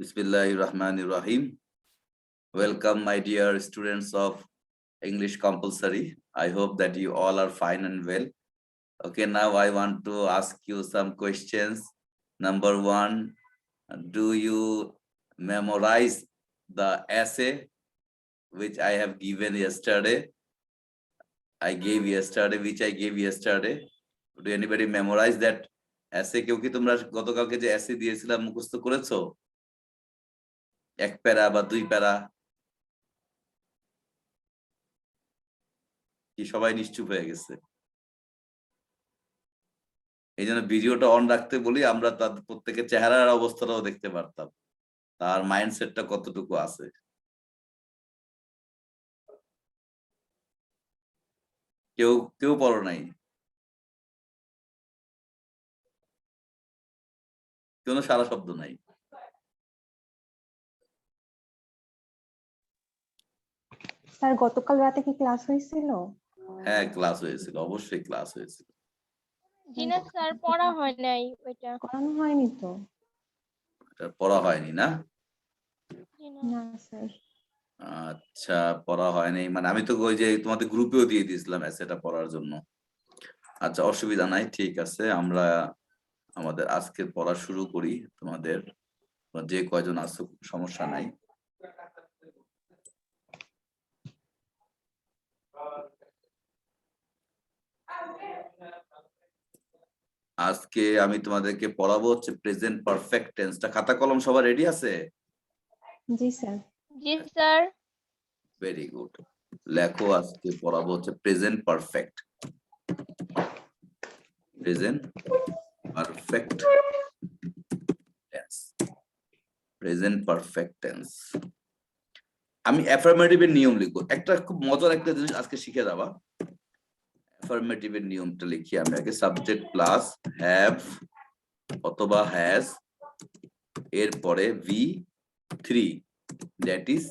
Bismillahirrahmanirrahim. Welcome, my dear students of English compulsory. I hope that you all are fine and well. Okay, now I want to ask you some questions. Number one, do you memorize the essay which I have given yesterday? Which I gave yesterday. Do anybody memorize that essay? কেউ কি তোমরা গতকালকে যে essay দিয়েছিলাম মুখস্থ করেছো? এক প্যারা বা দুই প্যারা? কি সবাই নিশ্চুপ হয়ে গেছে? এই জন্য ভিডিওটা অন রাখতে বলি, আমরা তাদের প্রত্যেকের চেহারার অবস্থাটাও দেখতে পারতাম, তার মাইন্ডসেটটা কতটুকু আছে। কেউ কেউ পড়ো নাই? কোনো সারা শব্দ নাই? স্যার গতকাল রাতে কি ক্লাস হয়েছিল? হ্যাঁ, ক্লাস হয়েছিল, অবশ্যই ক্লাস হয়েছিল। জি না স্যার, পড়া হয় নাই, ওইটা করানো হয়নি তো। এটা পড়া হয়নি না? না স্যার। আচ্ছা, পড়া হয়নি মানে আমি তো ওই যে তোমাদের গ্রুপেও দিয়ে দিয়েছিলাম এসেটা পড়ার জন্য। আচ্ছা, অসুবিধা নাই, ঠিক আছে, আমরা আমাদের আজকের পড়া শুরু করি। তোমাদের যে কয়জন আছো সমস্যা নাই। আজকে আমি তোমাদেরকে পড়াবো হচ্ছে প্রেজেন্ট পারফেক্ট টেন্সটা। খাতা কলম সবার রেডি আছে? জি স্যার। জি স্যার। Very good. লেখো, আজকে পড়াবো হচ্ছে present perfect. Present perfect tense. Present perfect tense. আমি অ্যাফার্মেটিভের নিয়ম লিখবো। একটা খুব মজার একটা জিনিস আজকে শিখে যাবা। অ্যাফার্মেটিভের নিয়মটা লিখি আমি আগে। সাবজেক্ট প্লাস হ্যাভ অথবা হ্যাজ, এরপরে V3, that is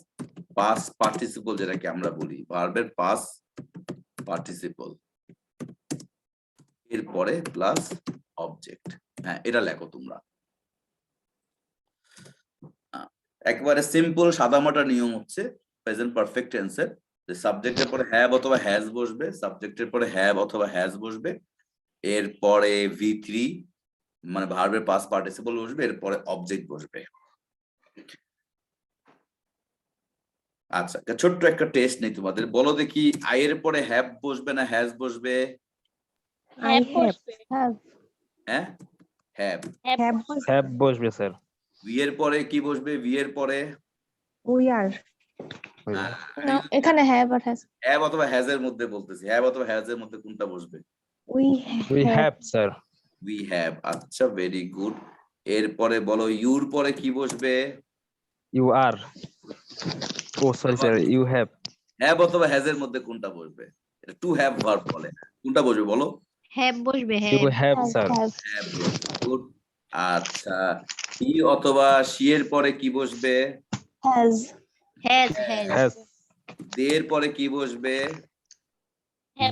past participle, যেটাকে আমরা বলি ভার্বের পাস্ট পার্টিসিপল, এরপরে প্লাস অবজেক্ট। হ্যাঁ, এটা লেখো তোমরা। একবারে সিম্পল সাদামাটা নিয়ম হচ্ছে প্রেজেন্ট পারফেক্ট টেন্সের, যে সাবজেক্টের পরে হ্যাভ অথবা হ্যাজ বসবে, সাবজেক্টের পরে হ্যাভ অথবা হ্যাজ বসবে, এরপরে V3 মানে ভার্বের পাস্ট পার্টিসিপল বসবে, এরপরে অবজেক্ট বসবে। আচ্ছা, ছোট্ট একটা টেস্ট নেই তোমাদের। বলো দেখি, আই এর পরে হ্যাভ বসবে না হ্যাজ বসবে? হ্যাভ বসবে। হ্যাঁ, হ্যাভ। হ্যাভ বসবে স্যার। ভি এর পরে কি বসবে? ভি এর পরে উই আর। এখানে হ্যাভ আর হ্যাজ। হ্যাভ অথবা হ্যাজ এর মধ্যে বলতেছি, হ্যাভ অথবা হ্যাজ এর মধ্যে কোনটা বসবে? We have sir. We have. আচ্ছা, ভেরি গুড। এরপরে বলো, ইউর পরে কি বসবে? You are. Oh sorry sir, you have. Have অথবা হ্যাজ এর মধ্যে কোনটা বসবে? এটা টু হ্যাভ ভার্ব বলে, কোনটা বসবে বলো? হ্যাভ বসবে। You have sir. হ্যাভ বসবে, গুড। আচ্ছা, হি অথবা শি এর পরে কি বসবে? হ্যাজ। হ্যাজ। দে এর পরে কি বসবে?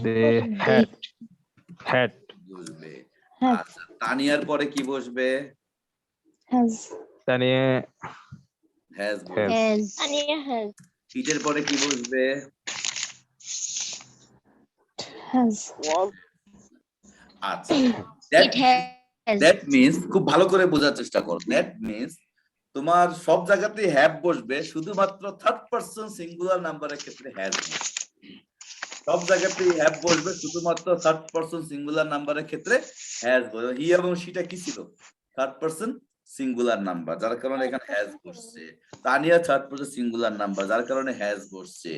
They had. হ্যাড বসবে। হ্যাভ। আচ্ছা, তানিয়ার পরে কি বসবে? হ্যাজ। তানি হ্যাজ বসবে। হ্যাজ। আনিয়া হ্যাজ। ইটের পরে কি বসবে? হ্যাজ। আচ্ছা, ইট হ্যাজ। দ্যাট মিন্স, খুব ভালো করে বোঝার চেষ্টা করো, দ্যাট মিন্স তোমার সব জায়গাতেই হ্যাভ বসবে, শুধুমাত্র থার্ড পারসন সিঙ্গুলার নাম্বারের ক্ষেত্রে হ্যাজ বসবে। সব জায়গাতেই হ্যাভ বসবে, শুধুমাত্র থার্ড পারসন সিঙ্গুলার নাম্বারের ক্ষেত্রে হ্যাজ বসবে। হি এবং শিটা কি ছিল? থার্ড পারসন সিঙ্গুলার নাম্বার, যার কারণে এখানে হ্যাজ বসছে। Tania third person singular number, যার কারণে হ্যাজ বসছে।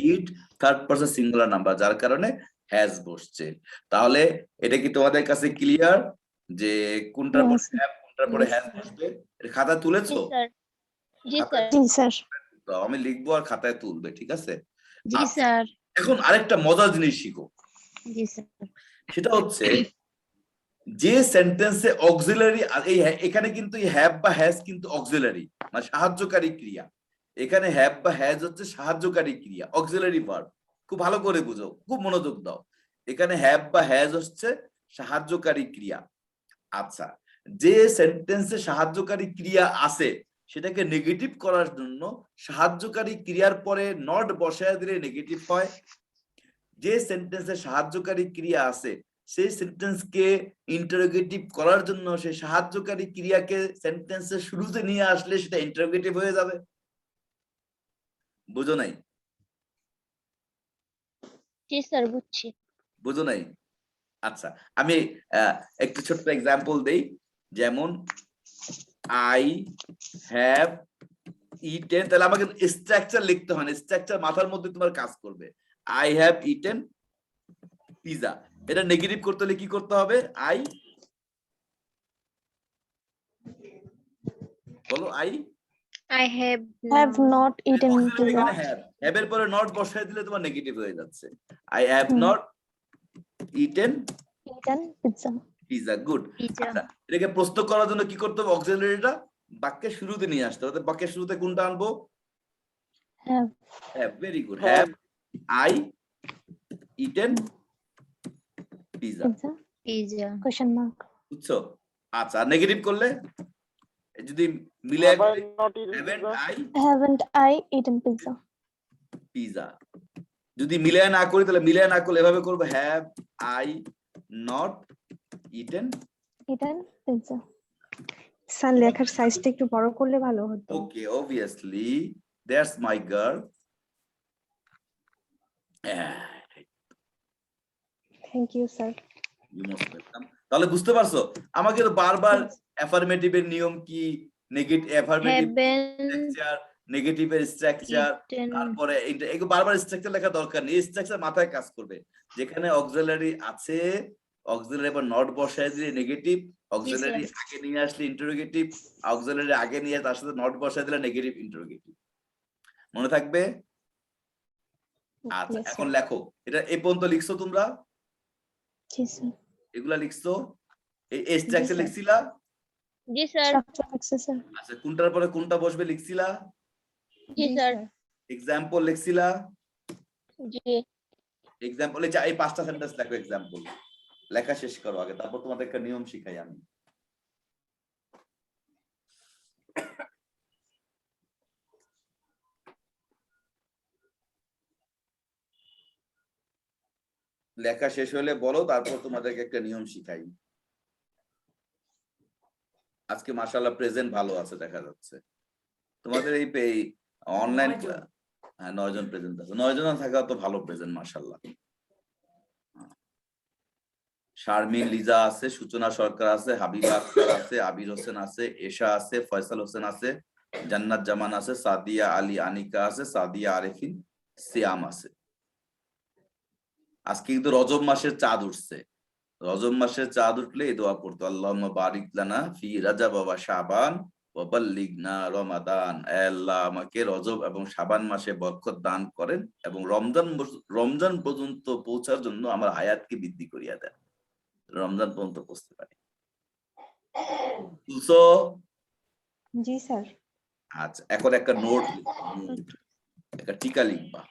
It third person singular number, যার কারণে হ্যাজ বসছে। তাহলে এটা কি তোমাদের কাছে ক্লিয়ার যে কোনটার পরে হ্যাভ কোনটার পরে হ্যাজ বসবে? এটা খাতা তুলেছো? জি স্যার। জি স্যার। আমি লিখবো আর খাতায় তুলবে, ঠিক আছে? জি স্যার। এখন আরেকটা মজার জিনিস শিখো। জি স্যার। সেটা হচ্ছে যে সেন্টেন্সে অক্সিলারি, এখানে কিন্তু হ্যাভ বা হ্যাজ কিন্তু অক্সিলারি মানে সাহায্যকারী ক্রিয়া। এখানে হ্যাভ বা হ্যাজ হচ্ছে সাহায্যকারী ক্রিয়া, অক্সিলারি ভার্ব। খুব ভালো করে বুঝো, খুব মনোযোগ দাও। এখানে হ্যাভ বা হ্যাজ হচ্ছে সাহায্যকারী ক্রিয়া। আচ্ছা, যে সেন্টেন্সে সাহায্যকারী ক্রিয়া আছে সেটাকে নেগেটিভ করার জন্য সাহায্যকারী ক্রিয়ার পরে নট বসায় দিলে নেগেটিভ হয়। যে সেন্টেন্সে সাহায্যকারী ক্রিয়া আছে সেই সেন্টেন্সকে ইন্টারোগেটিভ করার জন্য সেই সাহায্যকারী ক্রিয়াকে সেন্টেন্সের শুরুতে নিয়ে আসলে সেটা ইন্টারোগেটিভ হয়ে যাবে। বুঝো নাই? জি স্যার বুঝছি। বুঝো নাই? আচ্ছা, আমি একটু ছোট্ট এক্সাম্পল দেই। যেমন আই হ্যাভ ইটেন, তাহলে আমাকে স্ট্রাকচার লিখতে হয় না, স্ট্রাকচার মাথার মধ্যে তোমার কাজ করবে। আই হ্যাভ ইটেন পিজা, এটা নেগেটিভ করতে হলে কি করতে হবে? আই, বলো I I have have not eaten pizza. Have এর পরে নট বসায় দিলে তোমার নেগেটিভ হয়ে যাচ্ছে। I have not eaten Eaten pizza. Pizza, good. pizza. আচ্ছা, এটাকে প্রশ্ন করার জন্য কি করতে হবে? অক্সিলারিটা বাক্যের শুরুতে নিয়ে আসতে হবে। বাক্যের শুরুতে কোনটা আনবো? Have. Have, very good. Have I eaten pizza, Pizza. Pizza. Question mark. বুঝছো? আচ্ছা, নেগেটিভ করলে যদি মিলে Haven't I eaten pizza? Pizza. যদি মিলায় না করি তাহলে মিলায় না করলে এভাবে করবো, have I not eaten Eaten pizza. Sir লেখার সাইজটা একটু বড় করলে ভালো হতো। Okay, obviously that's my girl. Thank you sir. You most welcome. তাহলে বুঝতে পারছো আমাকে তো বারবার অ্যাফার্মেটিভের নিয়ম কি, নেগেটিভ অ্যাফার্মেটিভ স্ট্রাকচার, নেগেটিভের স্ট্রাকচার, তারপরে এটা বারবার স্ট্রাকচার লেখা দরকার নেই, স্ট্রাকচার মাথায় কাজ করবে। যেখানে অক্সিলারি আছে, অক্সিলারি এবার নট বসায় দিলে নেগেটিভ, অক্সিলারি আগে নিয়ে আসলে ইন্টারোগেটিভ, অক্সিলারি আগে নিয়ে তার সাথে নট বসায় দিলে নেগেটিভ ইন্টারোগেটিভ। মনে থাকবে? আচ্ছা, এখন লেখো। এটা এই পর্যন্ত লিখছো তোমরা? জি স্যার। এগুলা লিখছো? এই স্ট্রাকচার লিখছিলা? জি স্যার। স্ট্রাকচার লিখছি স্যার। আচ্ছা, কোনটার পরে কোনটা বসবে লিখছিলা? জি স্যার। এক্সাম্পল লিখছিলা? জি। এক্সাম্পল এই 5টা সেন্টেন্স লেখো। এক্সাম্পল লেখা শেষ করো আগে, তারপর তোমাদের একটা নিয়ম শিখাই আমি। লেখা শেষ হলে বলো, তারপর তোমাদেরকে একটা নিয়ম শিখাই। আজকে মাশাআল্লাহ প্রেজেন্ট ভালো আছে দেখা যাচ্ছে তোমাদের এই অনলাইন। হ্যাঁ, 9 জন প্রেজেন্ট আছে। 9 জন থাকা তো ভালো প্রেজেন্ট মাশাআল্লাহ। শারমিন লিজা আছে, সূচনা সরকার আছে, হাবিবা আক্তার আছে, আবির হোসেন আছে, এশা আছে, ফয়সাল হোসেন আছে, জান্নাত জামান আছে, সাদিয়া আলী আনিকা আছে, সাদিয়া আরেফিন, সিয়াম আছে। আজকে কিন্তু রজব মাসের চাঁদ উঠছে। রজব মাসের চাঁদ উঠলে এই দোয়া পড়তো, আল্লাহুম্মা বারিক লানা ফি রাজাব ওয়া শাবান ওয়া বাল্লিগনা রমাদান। আল্লাহ আমাকে রজব এবং শাবান মাসে বরকত দান করেন এবং রমজান পর্যন্ত পৌঁছার জন্য আমার হায়াতকে বৃদ্ধি করিয়া দেন, রমজান পর্যন্ত পৌঁছতে পারি। বুঝছো? জি স্যার। আচ্ছা, এখন একটা নোট, একটা টিকা লিখবা।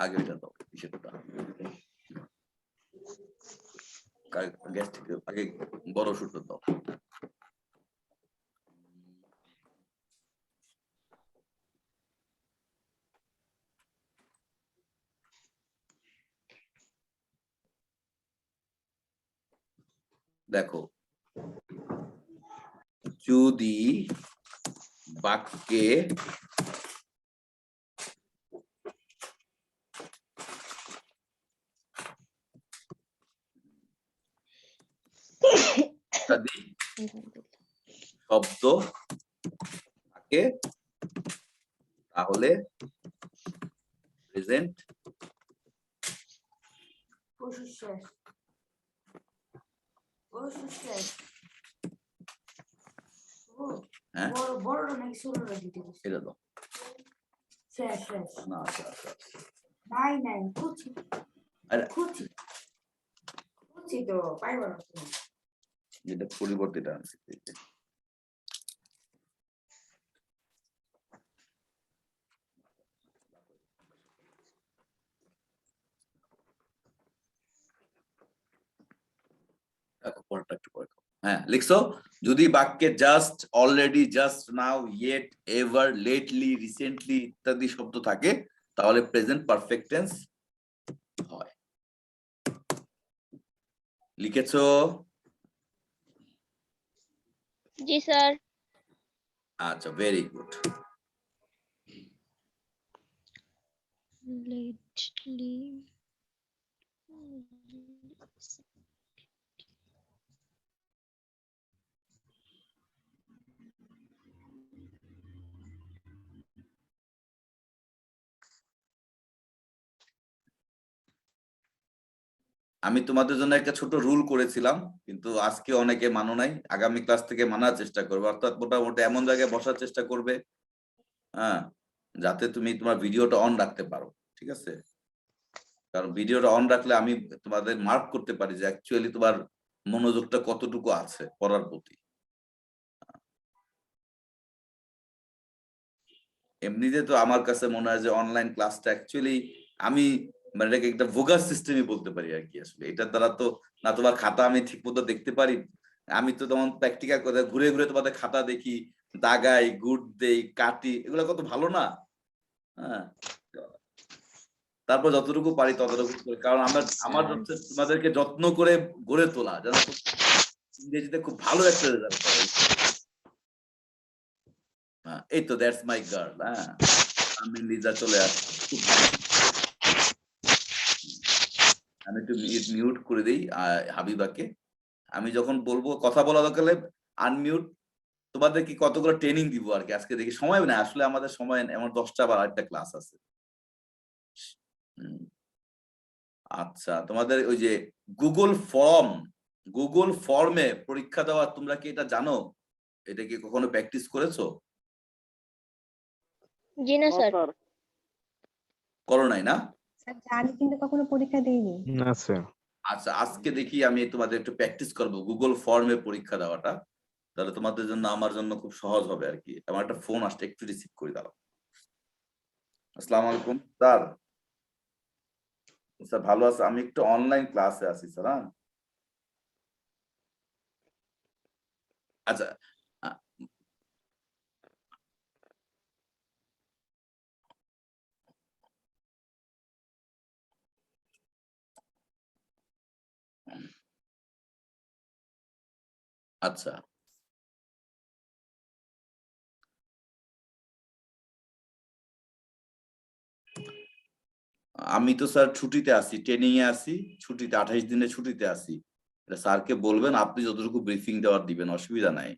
আগে এটা দাও, সেটা আগে বড় সূত্র দাও। দেখো, যদি বাক্যে শব্দ থাকে তাহলে প্রেজেন্ট হ্যাঁ বড় নাকি ছোটরা দিতে বলছে? এটা দাও শেষ না আচ্ছা নাই খুঁজছি আরে খুঁজছি তো পাইব না তো। যেটা পরিবর্তিত আনছি হ্যাঁ লিখছো যদি বাক্যে just already just now yet ever lately recently ইত্যাদি শব্দ থাকে তাহলে প্রেজেন্ট পারফেক্ট টেন্স হয় লিখেছো জি স্যার। আচ্ছা ভেরি গুড লেটলি আমি তোমাদের জন্য একটা ছোট রুল করেছিলাম কিন্তু আজকে অনেকে মানো নাই আগামী ক্লাস থেকে মানার চেষ্টা করবে অর্থাৎ মোটামুটি এমন জায়গায় বসার চেষ্টা করবে হ্যাঁ যাতে তুমি তোমার ভিডিওটা অন রাখতে পারো ঠিক আছে কারণ ভিডিওটা অন রাখলে আমি তোমাদের মার্ক করতে পারি যে অ্যাকচুয়ালি তোমার মনোযোগটা কতটুকু আছে পড়ার প্রতি এমনিতে তো আমার কাছে মনে হয় যে অনলাইন ক্লাসটা অ্যাকচুয়ালি আমি মানে এটাকে একটা ভোগাস সিস্টেমই বলতে পারি আর কি আসলে এটার দ্বারা তো না তোমার খাতা আমি ঠিক মতো দেখতে পারি আমি তো তেমন প্র্যাকটিক্যাল করে ঘুরে ঘুরে তোমাদের খাতা দেখি দাগাই গুড দেই কাটি এগুলো কত ভালো না হ্যাঁ তারপর যতটুকু পারি ততটুকু করে কারণ আমার হচ্ছে তোমাদেরকে যত্ন করে গড়ে তোলা যেন ইংরেজিতে খুব ভালো একটা রেজাল্ট করে এই তো দ্যাটস মাই গার্ল হ্যাঁ আমি লিজা চলে আসছি আমি একটু মিউট করে দিই হাবিবাকে আমি যখন বলবো কথা বলা দরকার আনমিউট তোমাদের কি কতগুলো ট্রেনিং দিব আর কি আজকে দেখি সময় না আসলে আমাদের সময় এমন 10টা বা 8টা ক্লাস আছে আচ্ছা তোমাদের ওই যে গুগল ফর্মে পরীক্ষা দেওয়া তোমরা কি এটা জানো এটা কি কখনো প্র্যাকটিস করেছো জি না স্যার। করো নাই না স্যার জানি কিন্তু কখনো পরীক্ষা দেইনি। না স্যার। আচ্ছা আজকে দেখি আমি তোমাদের একটু প্র্যাকটিস করবো গুগল ফর্মে পরীক্ষা দেওয়াটা তাহলে তোমাদের জন্য আমার জন্য খুব সহজ হবে আর কি আমার একটা ফোন আসছে একটু রিসিভ করে দাও আসসালামু আলাইকুম স্যার স্যার ভালো আছে আমি একটু অনলাইন ক্লাসে আছি স্যার হ্যাঁ আচ্ছা আচ্ছা আমি তো স্যার ছুটিতে আছি ট্রেনিং এ আছি ছুটিতে 28 দিনের ছুটিতে আছি স্যারকে বলবেন আপনি যতটুকু ব্রিফিং দেওয়ার দিবেন অসুবিধা নাই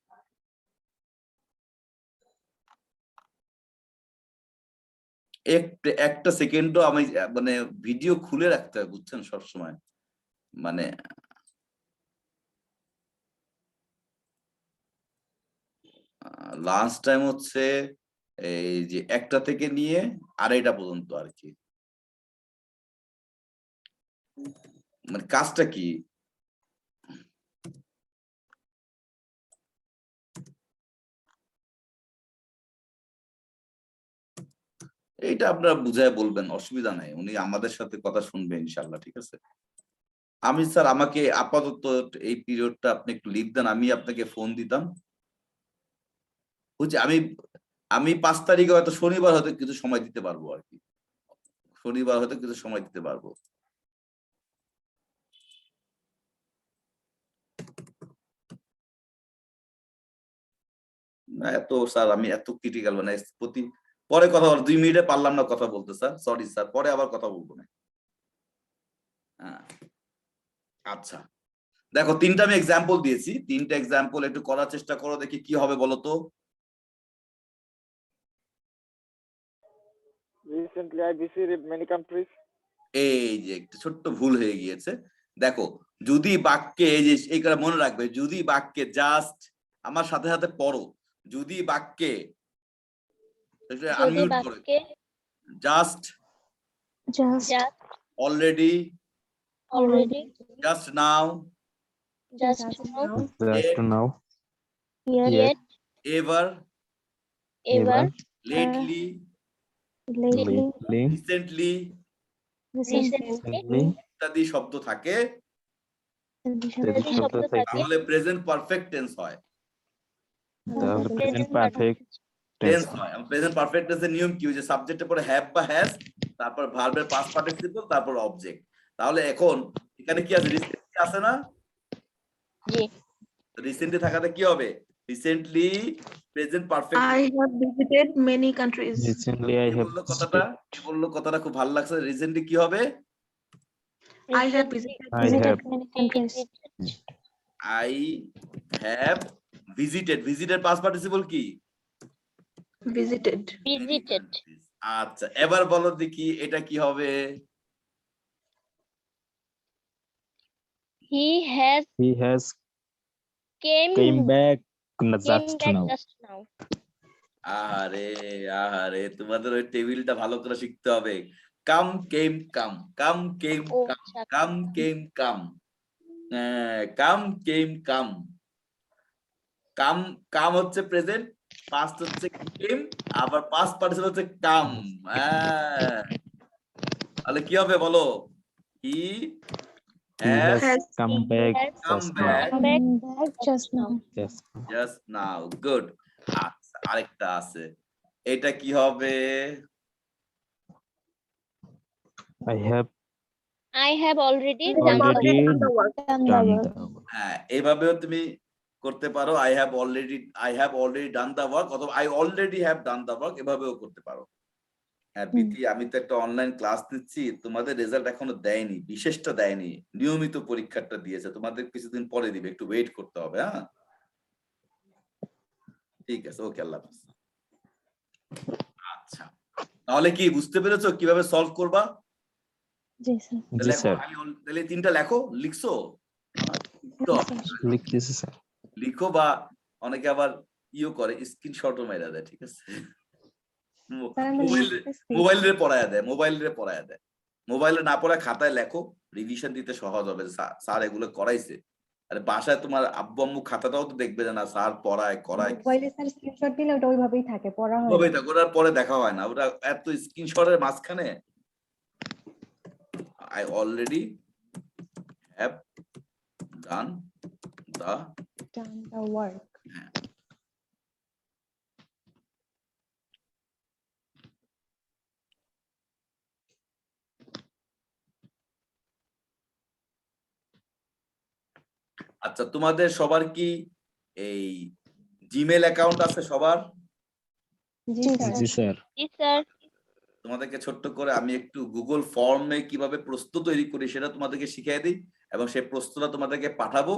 একটা সেকেন্ডও আমি মানে ভিডিও খুলে রাখতে হয় বুঝছেন সবসময় মানে লাঞ্চ টাইম হচ্ছে এই যে 1টা থেকে নিয়ে 2:30 পর্যন্ত আর কি মানে কাজটা কি এইটা আপনারা বুঝায় বলবেন অসুবিধা নাই উনি আমাদের সাথে কথা শুনবেন ইনশাল্লাহ ঠিক আছে আমি স্যার আমাকে আপাতত এই পিরিয়ডটা আপনি একটু লিভ দেন আমি আপনাকে ফোন দিতাম বুঝছি আমি 5 তারিখে হয়তো শনিবার হয়তো কিছু সময় দিতে পারবো আর কি শনিবার হয়তো কিছু সময় দিতে পারবো না এত স্যার আমি এত ক্রিটিক্যাল মানে প্রতি পরে কথা বল 2 মিনিটে পারলাম না কথা বলতে স্যার সরি স্যার পরে আবার কথা বলবো না হ্যাঁ আচ্ছা দেখো 3টা আমি এক্সাম্পল দিয়েছি 3টা এক্সাম্পল একটু করার চেষ্টা করো দেখি কি হবে বলো তো Recently, I visited many countries. এই যে একটু ছোট্ট ভুল হয়ে গিয়েছে দেখো যদি বাক্যে এই যে এইটা মনে রাখবে যদি বাক্যে জাস্ট আমার সাথে সাথে পড়ো যদি বাক্যে যদি আনমিউট করে বাক্যে just Just just already already just now just Just now now. Just now. Yet. yet ever ever lately Lately. Lately. Recently Recently. Recently. ইত্যাদি শব্দ থাকে ইত্যাদি শব্দ শব্দ থাকে। থাকে তাহলে প্রেজেন্ট পারফেক্ট টেন্স হয় তাহলে present present perfect perfect tense tense হয় প্রেজেন্ট পারফেক্ট টেন্সের নিয়ম কি যে সাবজেক্টের পরে হ্যাভ বা হ্যাজ তারপর ভার্বের পাস্ট পার্টিসিপল তারপর অবজেক্ট তাহলে এখন এখানে কি আছে রিসেন্টলি আছে না জি রিসেন্টলি থাকাতে কি হবে recently present perfect I have visited many countries. Recently I have কে বললো কথাটা খুব ভালো লাগছে রিসেন্টলি কি হবে I have Recently visited. I have Many countries. I have visited past participle কি Visited. visited আচ্ছা এবার বলো দেখি এটা কি হবে he has he has came came back came just back now just now আরে তোমাদের ওই টেবিলটা ভালো করে শিখতে হবে কাম কেম কাম কাম কেম ও কাম আচ্ছা কাম কেম কাম কাম কেম কাম কাম কাম হচ্ছে প্রেজেন্ট পাস্ট হচ্ছে কেম আবার পাস্ট পার্টিসিপল হচ্ছে কাম তাহলে কি হবে বলো he he has Has come come back has just come now back. come back Back just now. Just now good আচ্ছা আরেকটা আছে এটা কি হবে I have I have already I done have the already done the work. Done the done work. হ্যাঁ এইভাবেও তুমি করতে পারো I have already done the work অথবা I already have done the work এভাবেও করতে পারো হ্যাঁ প্রীতি আমি তো একটা অনলাইন ক্লাস নিচ্ছি তোমাদের রেজাল্ট এখনো দেয়নি বিশেষটা দেয়নি নিয়মিত পরীক্ষাটা দিয়েছে তোমাদের কিছুদিন পরে দিবে একটু ওয়েট করতে হবে হ্যাঁ ঠিক আছে ওকে আল্লাহ হাফেজ আচ্ছা তাহলে কি বুঝতে পেরেছো কিভাবে সলভ করবা Yes, sir. জি স্যার তাহলে তিনটা লেখো লিখছো তো লিখতেছি স্যার লিখো বা অনেকে আবার ইও করে স্ক্রিনশটও মেরা দেয় ঠিক আছে Sir, আমি লিখতেছি। মোবাইলে পড়ায় দেয় মোবাইলে না পড়ায় খাতায় লেখো রিভিশন দিতে সহজ হবে স্যার এগুলো করাইছে আরে বাসায় তোমার আব্বু আম্মু খাতাটাও তো দেখবে না স্যার করায় মোবাইলে স্যার স্ক্রিনশট দিলে ওটা ওইভাবেই থাকে পড়া হয় হবে না। তা ওটার পরে দেখা হয় না ওটা এত স্ক্রিনশটের মাঝখানে I already have done the Done the work. আচ্ছা তোমাদের সবার কি এই জিমেল অ্যাকাউন্ট আছে সবার জি স্যার। জি স্যার জি স্যার তোমাদেরকে ছোট্ট করে আমি একটু গুগল ফর্মে কিভাবে প্রশ্ন তৈরি করি সেটা তোমাদেরকে শিখিয়ে দিই এবং সেই প্রশ্নটা তোমাদেরকে পাঠাবো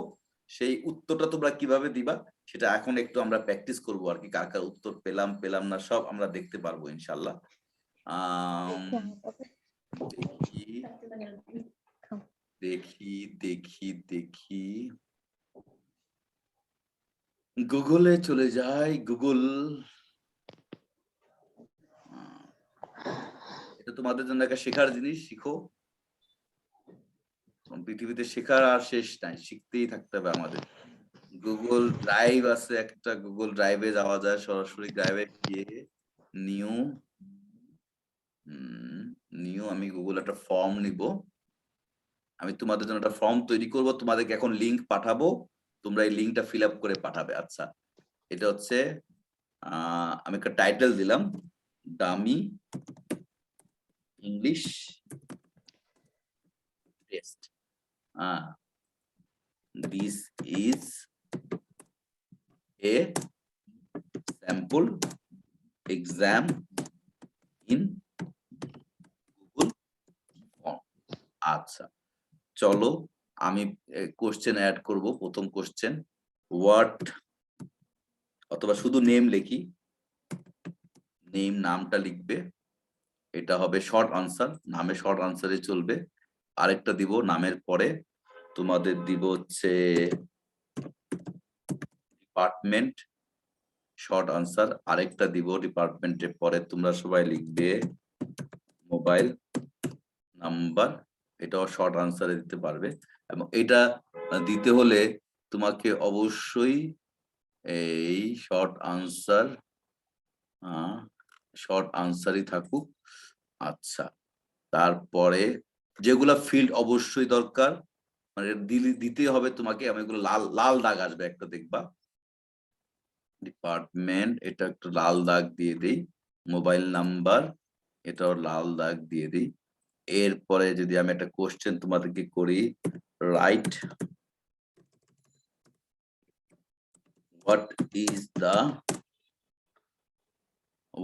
সেই উত্তরটা তোমরা কিভাবে দিবা সেটা এখন একটু আমরা প্র্যাকটিস করবো আর কি কার কার উত্তর পেলাম না সব আমরা দেখতে পারবো ইনশাল্লাহ দেখি গুগলে চলে যাই গুগল এটা তোমাদের জন্য একটা শেখার জিনিস শিখো পৃথিবীতে শেখার আর শেষ নাই শিখতেই থাকতে হবে আমাদের গুগল ড্রাইভ আছে একটা গুগল ড্রাইভে যাওয়া যায় সরাসরি ড্রাইভে গিয়ে নিউ আমি গুগল একটা ফর্ম নিব আমি তোমাদের জন্য একটা ফর্ম তৈরি করব তোমাদেরকে এখন লিংক পাঠাবো তোমরা এই লিংকটা ফিল আপ করে পাঠাবে আচ্ছা এটা হচ্ছে আমি একটা টাইটেল দিলাম dummy English test this is a sample exam in Google form আচ্ছা চলো আমি কোশ্চেন অ্যাড করব প্রথম কোশ্চেন হোয়াট অথবা শুধু নেম লিখি নামটা লিখবে এটা হবে শর্ট আনসার নামে শর্ট আনসারে চলবে আরেকটা দিব নামের পরে তোমাদের দিব হচ্ছে ডিপার্টমেন্ট শর্ট আনসার আরেকটা দিব ডিপার্টমেন্টের পরে তোমরা সবাই লিখবে মোবাইল নাম্বার, এটাও শর্ট আনসারে দিতে পারবে। এবং এটা দিতে হলে তোমাকে অবশ্যই এই শর্ট আনসারই থাকুক। আচ্ছা, তারপরে যেগুলা ফিল্ড অবশ্যই দরকার মানে দিতে হবে তোমাকে, আমি এগুলো লাল লাল দাগ আসবে একটা দেখবা, ডিপার্টমেন্ট এটা একটু লাল দাগ দিয়ে দিই, মোবাইল নাম্বার এটাও লাল দাগ দিয়ে দিই। এরপরে যদি আমি একটা কোশ্চেন তোমাদেরকে করি, right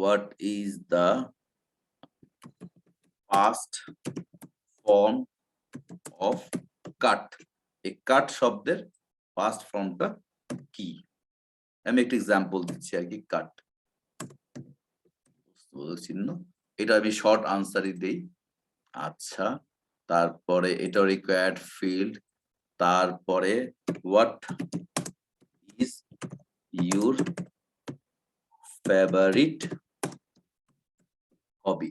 what is the past form of cut? এই কাট শব্দের past ফর্মটা কি? আমি একটা এক্সাম্পল দিচ্ছি আর কি, কাট চিহ্ন, এটা আমি শর্ট আনসারই দেই। আচ্ছা, তারপরে এটা রিকোয়ার্ড ফিল্ড, তারপরে what is your favourite hobby,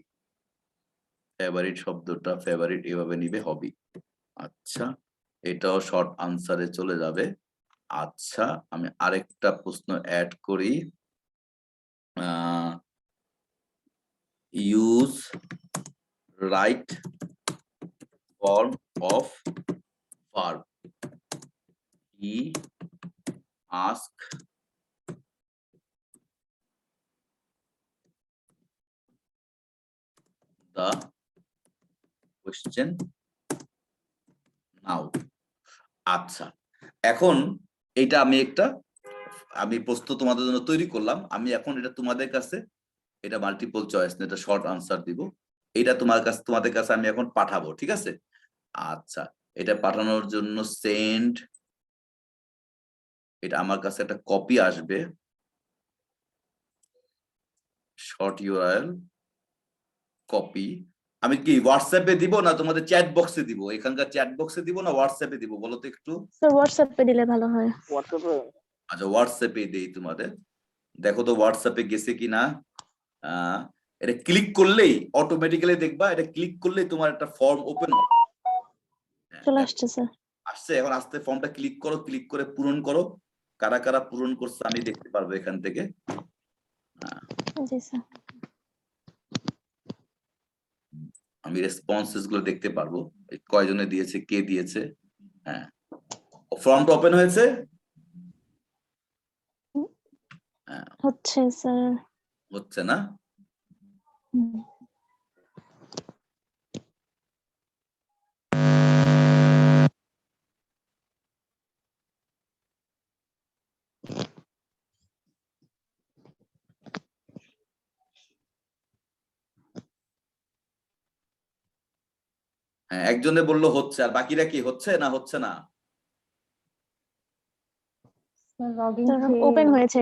favourite শব্দটা ফেভারিট এভাবে নিবে, হবি। আচ্ছা, এটাও শর্ট আনসারে চলে যাবে। আচ্ছা, আমি আরেকটা প্রশ্ন অ্যাড করি, use right form of verb, he ask the question now. আচ্ছা, এখন এটা আমি প্রশ্ন তোমাদের জন্য তৈরি করলাম, আমি এখন এটা তোমাদের কাছে, এটা মাল্টিপল চয়েস না, এটা শর্ট আনসার দিব, এটা তোমাদের কাছে আমি এখন পাঠাবো, ঠিক আছে? আচ্ছা, এটা পাঠানোর জন্য সেন্ড, এটা আমার কাছে একটা কপি আসবে, শর্ট ইউআরএল কপি। আমি কি হোয়াটসঅ্যাপে দিব না তোমাদের চ্যাট বক্সে দিব? এখানকার চ্যাট বক্সে দিব না হোয়াটসঅ্যাপে দিব বলো তো একটু? স্যার হোয়াটসঅ্যাপে দিলে ভালো হয়। হোয়াটসঅ্যাপে। আচ্ছা, হোয়াটসঅ্যাপে দেই তোমাদের, দেখো তো হোয়াটসঅ্যাপে গেছে কিনা। এটা ক্লিক করলেই অটোমেটিক্যালি দেখবা, এটা ক্লিক করলেই তোমার একটা ফর্ম ওপেন হবে। চলে আসছে স্যার। আসছে, এখন আস্তে ফর্মটা ক্লিক করো, ক্লিক করে পূরণ করো, কারা কারা পূরণ করছে আমি দেখতে পারবো এখান থেকে। জি স্যার। আমি রেসপন্সেস গুলো দেখতে পারবো, কয়জনে দিয়েছে, কে দিয়েছে। হ্যাঁ, ফর্মটা ওপেন হয়েছে। হচ্ছে স্যার। হচ্ছে না? হ্যাঁ, একজনে বললো হচ্ছে, আর বাকিরা কি হচ্ছে না হচ্ছে না? ওপেন হয়েছে।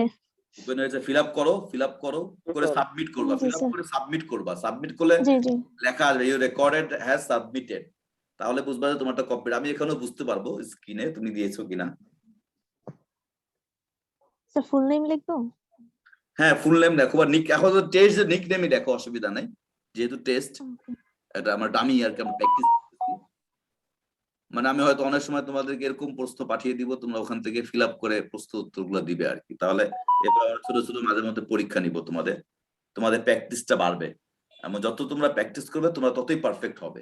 ওপেন হয়েছে, ফিল আপ করো, ফিল আপ করো করে সাবমিট করবা, ফিল আপ করে সাবমিট করবা, সাবমিট করলে জি জি লেখা আসবে ইউ রেকর্ডেড হ্যাজ সাবমিটেড, তাহলে বুঝবা যে তোমারটা কমপ্লিট। আমি এখানেও বুঝতে পারবো স্ক্রিনে তুমি দিয়েছো কিনা। স্যার ফুল নেম লিখবো? হ্যাঁ, ফুল নেম দেখো, বা নিক, এখন তো টেস্ট নিক নেমই দেখো, অসুবিধা নাই, যেহেতু টেস্ট এটা আমার ডামি আর কি, আমরা প্র্যাকটিস করতেছি। মানে আমি হয়তো অনেক সময় তোমাদেরকে এরকম প্রশ্ন পাঠিয়ে দিব, তোমরা ওখান থেকে ফিল আপ করে প্রশ্ন উত্তরগুলো দিবে আর কি, তাহলে এবার ছোট ছোট মাঝে মধ্যে পরীক্ষা নিব, তোমাদের প্র্যাকটিসটা বাড়বে, এবং যত তোমরা প্র্যাকটিস করবে তোমরা ততই পারফেক্ট হবে।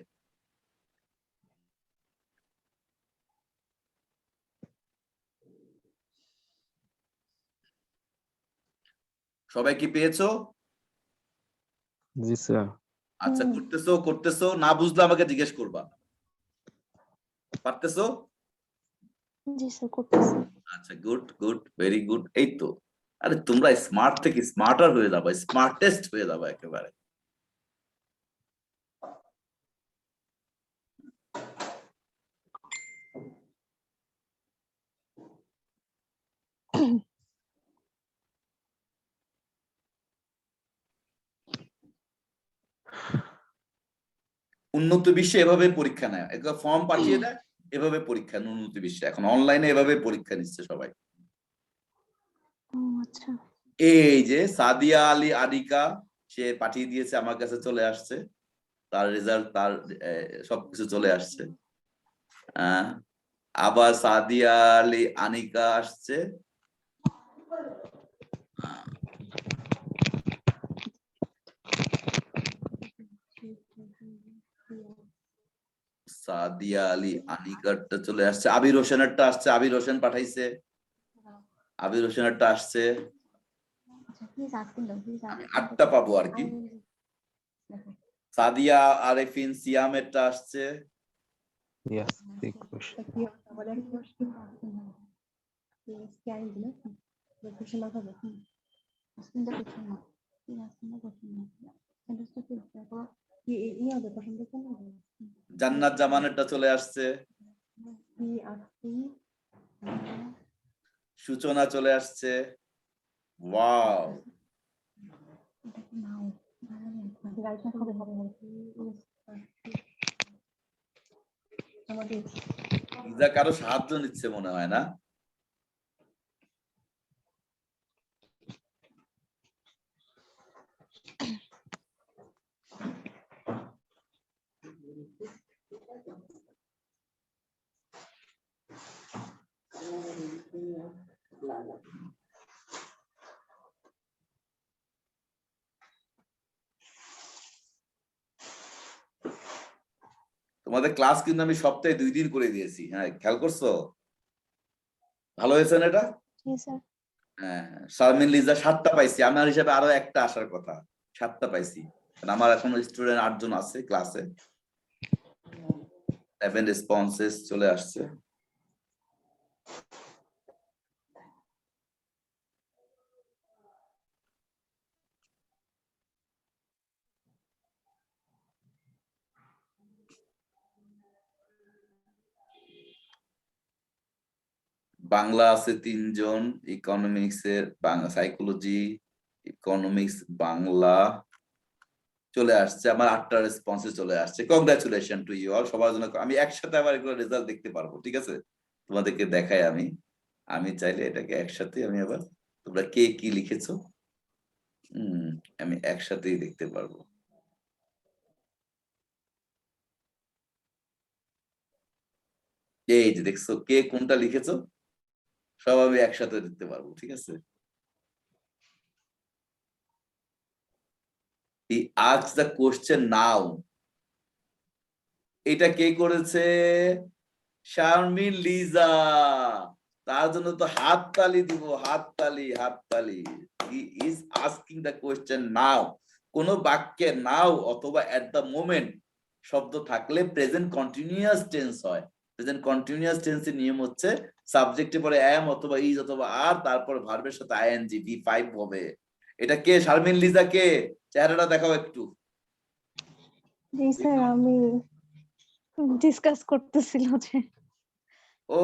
সবাই কি পেয়েছো? জি স্যার। আচ্ছা, করতেছো, না বুঝলে আমাকে জিজ্ঞেস করবা। পারতেছো? জি স্যার করতেছি। আচ্ছা, গুড গুড, ভেরি গুড। এই তো, আরে তোমরা স্মার্ট থেকে স্মার্টার হয়ে যাবে, স্মার্টেস্ট হয়ে যাবে একেবারে। উন্নত বিশ্বে এভাবে পরীক্ষা নেয়, একটা ফর্ম পাঠিয়ে দেয়, এভাবে পরীক্ষা নেয় উন্নত বিশ্বে, এখন অনলাইনে এভাবে পরীক্ষা নিচ্ছে সবাই। ও আচ্ছা। এই যে সাদিয়া আলী আনিকা, সে পাঠিয়ে দিয়েছে, আমার কাছে চলে আসছে, তার রেজাল্ট, তার সবকিছু চলে আসছে। আবার সাদিয়া আলী আনিকা আসছে। সাদিয়া আলী আনিকারটা চলে আসছে, আবির হোসেনেরটা আসছে, আবির হোসেন পাঠাইছে, আবির হোসেনেরটা আসছে। আমি 8টা পাবো আর কি। সাদিয়া আরেফিন সিয়ামেরটা আসছে। Yes, big question. জান্নাত জামানেরটা চলে আসছে, সূচনা চলে আসছে। ওয়াও, লিজা কারো সাহায্য নিচ্ছে মনে হয় না? তোমাদের ক্লাস কিন্তু আমি সপ্তাহে 2 দিন করে দিয়েছি, হ্যাঁ খেয়াল করছো? ভালো হয়েছে না এটা? জি স্যার। হ্যাঁ, শারমিন লিজা 7টা পাইছি, আমার হিসাবে আরো একটা আসার কথা, 7টা পাইছি, কারণ আমার এখন স্টুডেন্ট 8 জন আছে ক্লাসে। 7 রেসপন্সেস চলে আসছে। বাংলা আছে 3 জন, ইকোনমিক্স এর বাংলা, সাইকোলজি, ইকোনমিক্স, বাংলা চলে আসছে। আমার 8টা রেসপন্সে চলে আসছে। কংগ্রাচুলেশন টু ইউ অল, সবার জন্য। আমি একসাথে আবার এগুলো রেজাল্ট দেখতে পারবো, ঠিক আছে? তোমাদেরকে দেখাই আমি, আমি চাইলে এটাকে একসাথে আমি আবার, তোমরা কে কি লিখেছো আমি একসাথেই দেখতে পারবো। এই যে দেখছো কে কোনটা লিখেছো, সব আমি একসাথে দেখতে পারবো, ঠিক আছে? He asks the question now. এটা কে করেছে? শারমিন লিজা। তার জন্য তো হাততালি দিব, হাততালি, হাততালি। He is asking the question now. কোন বাক্যে নাও অথবা এট দ্য মোমেন্ট শব্দ থাকলে প্রেজেন্ট কন্টিনিউয়াস টেন্স হয়। প্রেজেন্ট কন্টিনিউয়াস টেন্সের নিয়ম হচ্ছে সাবজেক্টের পরে am অথবা is অথবা are, তারপর ভার্বের সাথে ing V5 হবে। এটা কে? শারমিন লিজা কে? চেহারাটা দেখাও একটু। জি স্যার, আমি ডিসকাস করতেছিল যে। ও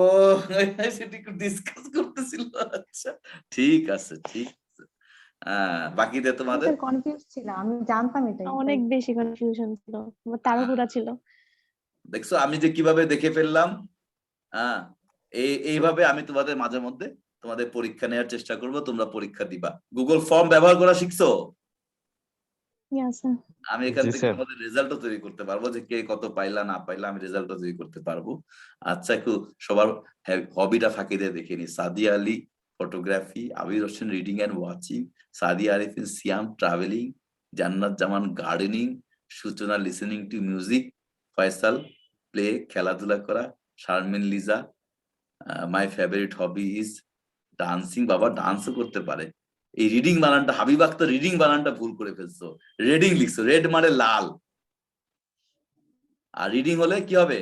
সেটা একটু ডিসকাস করতেছিল, আচ্ছা ঠিক আছে, ঠিক আছে। বাকিদের তোমাদের স্যার কনফিউজ ছিল, আমি জানতাম এটাই। অনেক বেশি কনফিউশন ছিল, তাড়াহুড়া ছিল। দেখছো আমি যে কিভাবে দেখে ফেললাম। এইভাবে আমি তোমাদের মাঝে মধ্যে তোমাদের পরীক্ষা নেওয়ার চেষ্টা করব, তোমরা পরীক্ষা দিবা। গুগল ফর্ম ব্যবহার করা শিখছো? আমি এখান জি থেকে স্যার। তোমাদের রেজাল্টও তৈরি করতে পারবো, যে কে কত পাইলা না পাইলা, আমি রেজাল্টও তৈরি করতে পারবো। আচ্ছা, একটু সবার হবিটা ফাঁকি দিয়ে দেখে নি। Sadia Ali photography, Abir Hossain reading and watching, Sadia Arifin Siam travelling, Jannat Zaman gardening, Suchona listening to music, Faisal play খেলাধুলা করা, Sharmin Liza my favourite hobby is dancing. বাবা ডান্সও করতে পারে। এই রিডিং বানানটা, হাবিবাক তো রিডিং বানানটা ভুল করে ফেলছো, রেডিং লিখছো, রেড মানে লাল, আর রিডিং হলে কি হবে?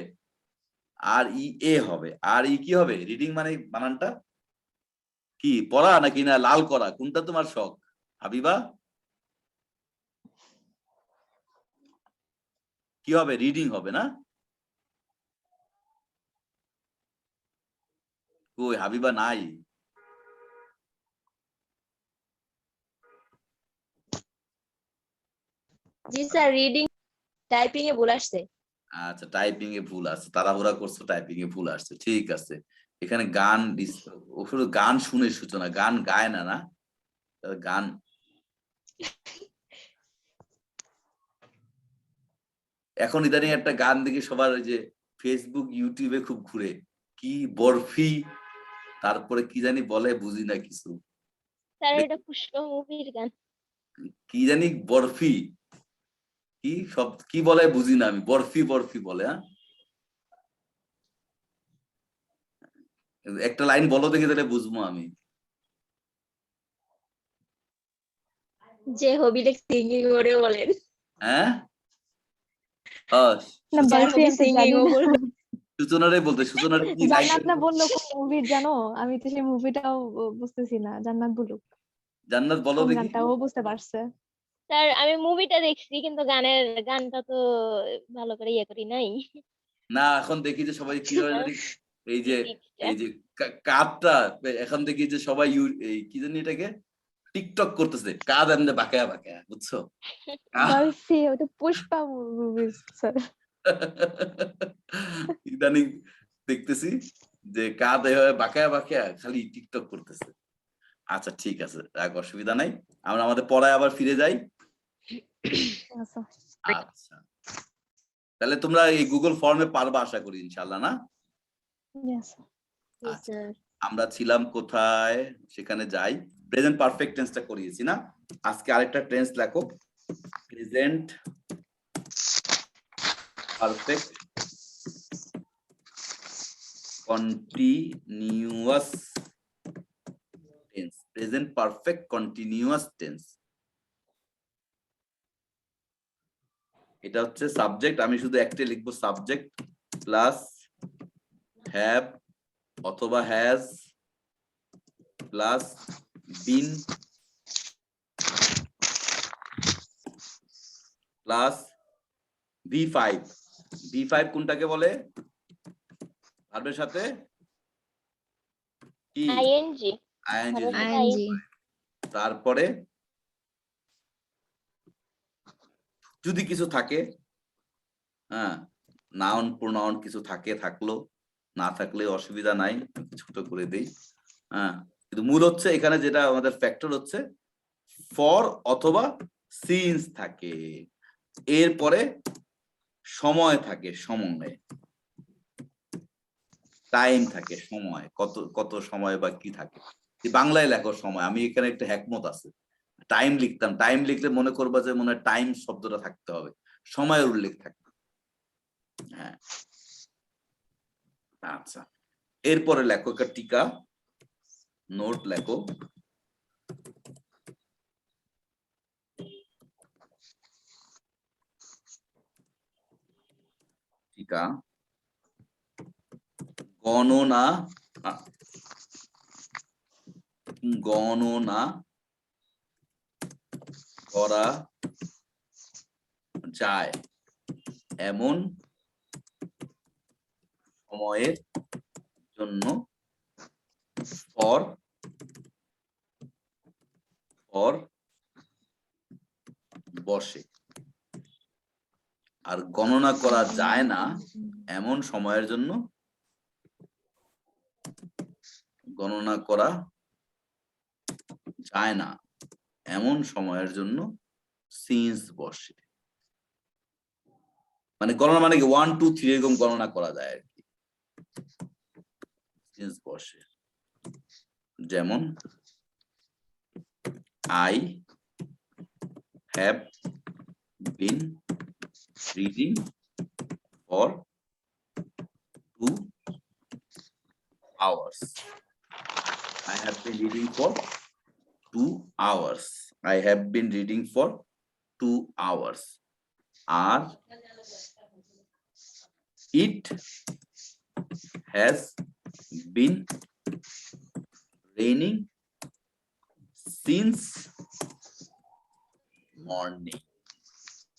আর ই এ হবে। আর ই কি হবে? রিডিং মানে বানানটা কি, পড়া নাকি না লাল করা, কোনটা তোমার শখ হাবিবা? কি হবে? রিডিং হবে না? কই হাবিবা নাই? জি স্যার, রিডিং টাইপিং এ ভুল আসছে। আচ্ছা, টাইপিং এ ভুল আছে, তাড়াহুড়া করছো, টাইপিং এ ভুল আসছে, ঠিক আছে। এখানে গান, ও শুধু গান শুনে সূচনা, গান গায় না, না গান। এখন ইদানিং একটা গান দেখি সবার ওই যে ফেসবুক ইউটিউবে খুব ঘুরে, কি বরফি, তারপরে কি জানি বলে, বুঝি না কিছু, স্যার এটা পুষ্পা মুভির গান। কি জানি বরফি, কি সব কি বলে বুঝি না আমি, বরফি বরফি বলে। হ্যাঁ, একটা লাইন বলো দেখি তাহলে বুঝবো আমি। যে হবিলে সিঙ্গিং করে বলেন। হ্যাঁ, না যার বরফি হবি আমি তো সিঙ্গিং জানি ও না। বলবেন। সূচনারে বলতে, সূচনার কি জান্নাত না বললো কোন মুভির জানো, আমি তো সেই মুভিটাও বুঝতেছি না। জান্নাত বলুক জান্নাত বলো কোন দেখি। গানটা, ও বুঝতে পারছে। স্যার আমি মুভিটা দেখছি কিন্তু গানটা তো ভালো করে ইয়ে করি নাই। না এখন দেখি যে সবাই কি হয় জানি, এই যে লিরিক্সটা। এই যে কাঁধটা এখন দেখি যে সবাই এই কি জানি এটাকে টিকটক করতেছে, কাঁধ এমনি বাঁকায়া বাঁকায়া, বুঝছো? বরফি ওটা পুষ্পা মুভি স্যার। ইদানিং দেখতেছি যে কাঁধ এভাবে বাঁকায়া বাঁকায়া খালি টিকটক করতেছে। আচ্ছা ঠিক আছে, রাগ, অসুবিধা নাই, আমরা আমাদের পড়ায় আবার ফিরে যাই। আচ্ছা আচ্ছা, তাহলে তোমরা এই গুগল ফর্মে পারবা আশা করি ইনশাআল্লাহ, না? ইয়েস আচ্ছা, আমরা ছিলাম কোথায়, সেখানে যাই। প্রেজেন্ট পারফেক্ট টেন্সটা করিয়েছি না? আজকে আরেকটা টেন্স লেখো, present perfect continuous tense. Present perfect continuous tense, এটা হচ্ছে সাবজেক্ট, আমি শুধু একটা লিখবো, সাবজেক্ট প্লাস হ্যাভ অথবা has plus been plus V5। V5 কোনটাকে বলে? ভার্বের সাথে কি? আইএনজি। আইএনজি। তারপরে যদি কিছু থাকে, হ্যাঁ, নাউন প্রোনাউন কিছু থাকে, থাকলো, না থাকলে অসুবিধা নাই, ছোট করে দেই। হ্যাঁ, কিন্তু মূল হচ্ছে এখানে যেটা আমাদের ফ্যাক্টর হচ্ছে ফর অথবা সিন্স থাকে, এরপরে সময় থাকে, সময় টাইম থাকে, সময় কত কত সময় বা কি থাকে। বাংলায় লেখো সময়, আমি এখানে একটা হ্যাকমত আছে, টাইম লিখতাম, টাইম লিখলে মনে করবা যে মনে হয় টাইম শব্দটা থাকতে হবে, সময়ের উল্লেখ থাকবে। হ্যাঁ, আচ্ছা, এরপরে লেখো একটা টিকা, নোট লেখো, টিকা গণনা, গণনা করা যায় এমন সময়ের জন্য ফর বসে, আর গণনা করা যায় না এমন সময়ের জন্য গণনা করা যায় না এমন সময়ের জন্য সিন্স বসে। মানে গণনা মানে কি 1 2 3 এরকম গণনা করা যায় আর কি, সিন্স বসে। যেমন I have been reading for 2 hours. I have been reading for 2 hours. I have been reading for 2 hours. R it has been raining since morning.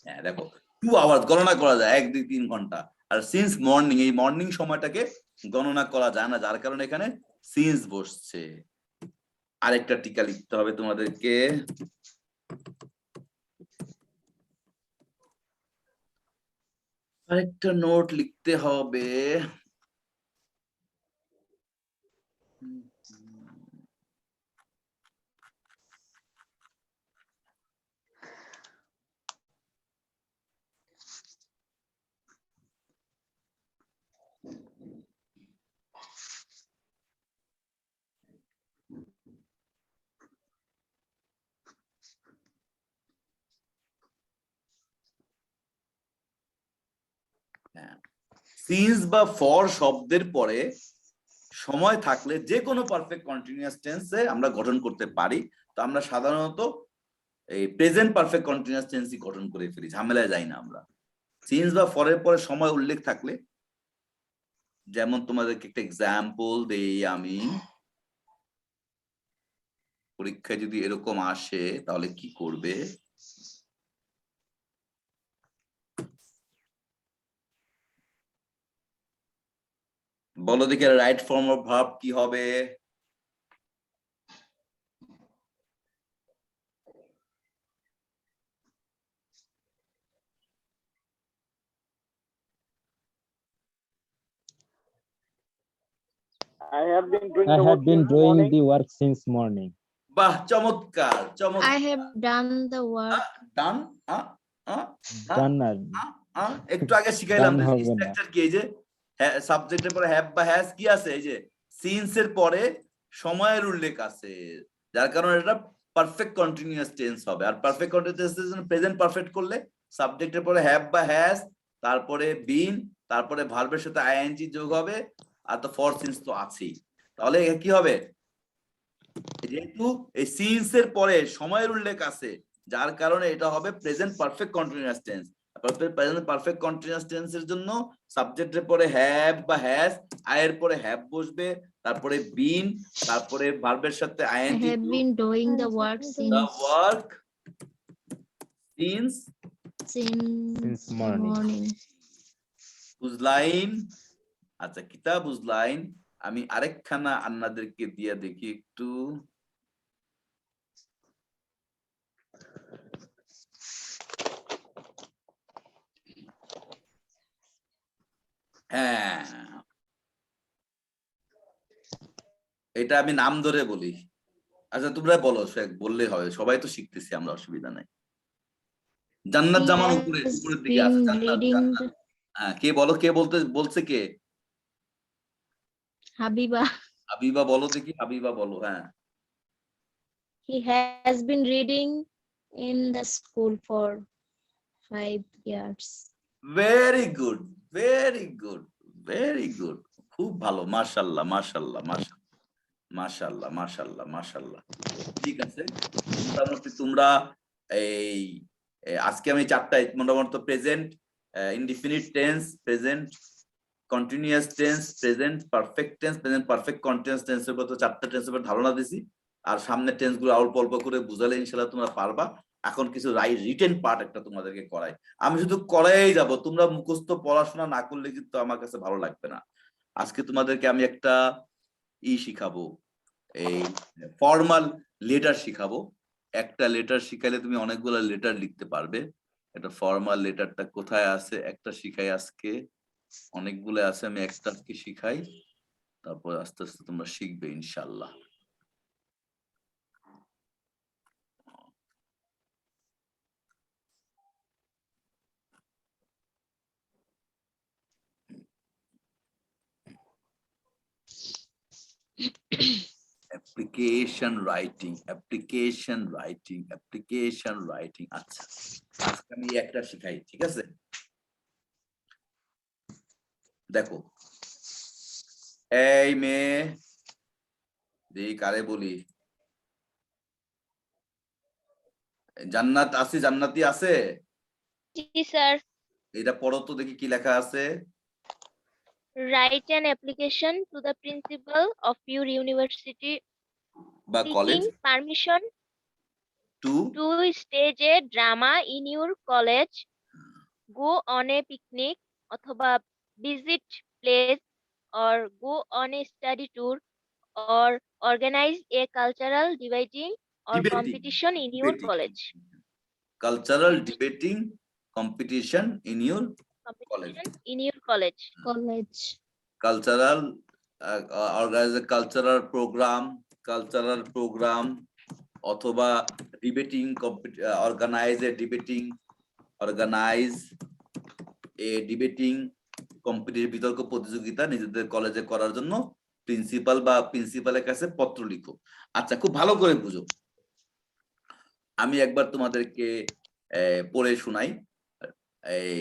হ্যাঁ দেখো, 2 আওয়ার্স গণনা করা যায়, 1 2 3 ঘন্টা, আর সিন্স মর্নিং, এই মর্নিং সময়টাকে গণনা করা যায় না, যার কারণে এখানে সিন্স বসছে। আরেকটা টিকা লিখতে হবে তোমাদেরকে, আরেকটা নোট লিখতে হবে, সিন্স বা ফর শব্দের পরে সময় থাকলে যে কোনো পারফেক্ট কন্টিনিউয়াস টেন্সে আমরা গঠন করতে পারি। তো আমরা সাধারণত এই প্রেজেন্ট পারফেক্ট কন্টিনিউয়াস টেন্সই গঠন করে ফেলি, ঝামেলায় যাই না আমরা। সিন্স বা ফরের পরে সময় উল্লেখ থাকলে, যেমন তোমাদেরকে একটা এক্সাম্পল দেই আমি, পরীক্ষায় যদি এরকম আসে তাহলে কি করবে? বলো দেখি রাইট ফর্ম অফ ভার্ব কি হবে? I have been doing I the have work been since doing morning. the work since morning. বাহ, চমৎকার I চমৎকার। have done the work. Done Done না, একটু আগে শিখাইলাম Done হবে না। স্ট্রাকচার কি, এই যে সাবজেক্টের পরে হ্যাভ বা হ্যাজ কি আছে, এই যে সিন্স এর পরে সময়ের উল্লেখ আছে, যার কারণে এটা পারফেক্ট কন্টিনিউয়াস টেন্স হবে। আর পারফেক্ট কন্টিনিউয়াস টেন্স জন্য প্রেজেন্ট পারফেক্ট করলে সাবজেক্টের পরে হ্যাভ বা হ্যাজ, তারপরে বিন, তারপরে ভার্বের সাথে আইএনজি যোগ হবে, আর তো ফর সিন্স তো আছেই। তাহলে কি হবে? যেহেতু এই সিন্স এর পরে সময়ের উল্লেখ আছে, যার কারণে এটা হবে present perfect continuous tense. Present perfect continuous টেন্সের জন্য সাবজেক্টের পরে হ্যাভ বা হ্যাজ, আয়ের পরে হ্যাভ বসবে, তারপরে বিন, তারপরে ভার্বের সাথে I ING, have been doing the work the since work since Since morning. morning. বুঝলাইন? আচ্ছা, কিতা বুঝলাইন? আমি আরেকখানা আপনাদেরকে দিয়ে দেখি একটু। হ্যাঁ, এটা আমি নাম ধরে বলি। আচ্ছা তোমরা বলো, বললে হবে, সবাই তো শিখতেছি আমরা, অসুবিধা নাই। জান্নাত He জামান has উপরের দিকে আছে, been জান্নাত reading জান্নাত। the হ্যাঁ, কে বলো, কে বলছে কে? Habiba. হাবিবা বলো দেখি, হাবিবা বলো। হ্যাঁ, He has been reading in the school for 5 years. Very good, very good, very good, খুব ভালো, মাশাআল্লাহ মাশাআল্লাহ মাশাআল্লাহ মাশাআল্লাহ মাশাআল্লাহ মাশাআল্লাহ। ঠিক আছে, মোটামুটি তোমরা এই আজকে আমি চারটা মোটামুটি present indefinite tense, present continuous tense, present perfect tense, present perfect continuous টেন্সের কত চারটা টেন্সের উপর ধারণা দিছি। আর সামনের টেন্স গুলো অল্প অল্প করে বুঝালে ইনশাআল্লাহ তোমরা পারবা। এখন কিছু রিটেন পার্ট একটা তোমাদেরকে করাই, আমি শুধু করাই যাব, তোমরা মুখস্থ পড়াশোনা না করলে কিন্তু আমার কাছে ভালো লাগবে না। আজকে তোমাদেরকে আমি একটা শিখাবো, এই ফর্মাল লেটার শিখাবো। একটা লেটার শিখাইলে তুমি অনেকগুলো লেটার লিখতে পারবে। এটা ফর্মাল লেটারটা কোথায় আছে, একটা শিখাই আজকে, অনেকগুলো আছে, আমি একটা আজকে শিখাই, তারপর আস্তে আস্তে তোমরা শিখবে ইনশাআল্লাহ। Application writing, application writing, application writing. আচ্ছা, আজকে আমি একটা শিখাই, ঠিক আছে? দেখো, এই মেয়ে, দেখি কারে বলি, জান্নাত আছে, জান্নাতি আছে? জি স্যার। এটা পড়ো তো দেখি কি লেখা আছে। Write an application to the principal of your university বা college seeking permission to to stage a drama in your college, go on a picnic অথবা visit place or go on a study tour or organize a cultural debating or Debating. competition in your college. Cultural debating competition in your Competition in your college. College. cultural organize a cultural program অথবা debating organize a debating competition, বিতর্ক প্রতিযোগিতা নিজেদের কলেজে করার জন্য principal বা প্রিন্সিপালের কাছে পত্র লিখো। আচ্ছা, খুব ভালো করে বুঝো, আমি একবার তোমাদেরকে পড়ে শোনাই। এই